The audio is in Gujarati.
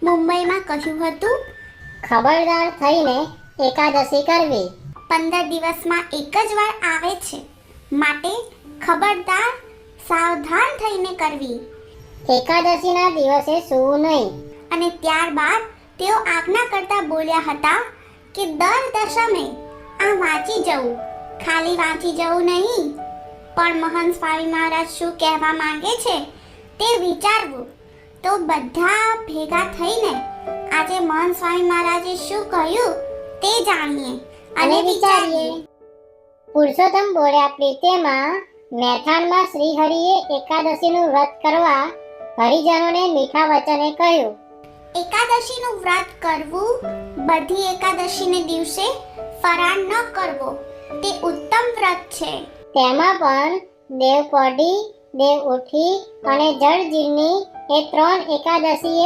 મુંબઈમાં કહ્યું હતું, ખબરદાર થઈને એકાદશી કરવી. 15 દિવસમાં એક જ વાર આવે છે, માટે ખબરદાર સાવધાન થઈને કરવી. એકાદશીના દિવસે સૂવું નહીં. અને ત્યારબાદ તેઓ આજ્ઞા કરતા બોલ્યા હતા કે દર દશમે આ વાંચી જવું, ખાલી વાંચી જવું નહીં, પણ મહંત સ્વામી મહારાજ શું કહેવા માંગે છે તે વિચારવું. તો બધા ભેગા થઈને આજે મહંત સ્વામી મહારાજે શું કહ્યું તે જાણીએ અને વિચારીએ. પુરુષોત્તમ બોલ્યા, પ્રીતેમાં મહેથાણમાં શ્રીહરિએ એકાદશીનું વ્રત કરવા હરિજનોને મીઠા વચને કહ્યું. એકાદશીનું વ્રત કરવું, બધી એકાદશીને દિવસે ફરાળ ન કરવો, તે ઉત્તમ વ્રત છે. તેમાં પણ દેવ પડી, દેવ ઉઠી અને જળજીરની એ 3 એકાદશીએ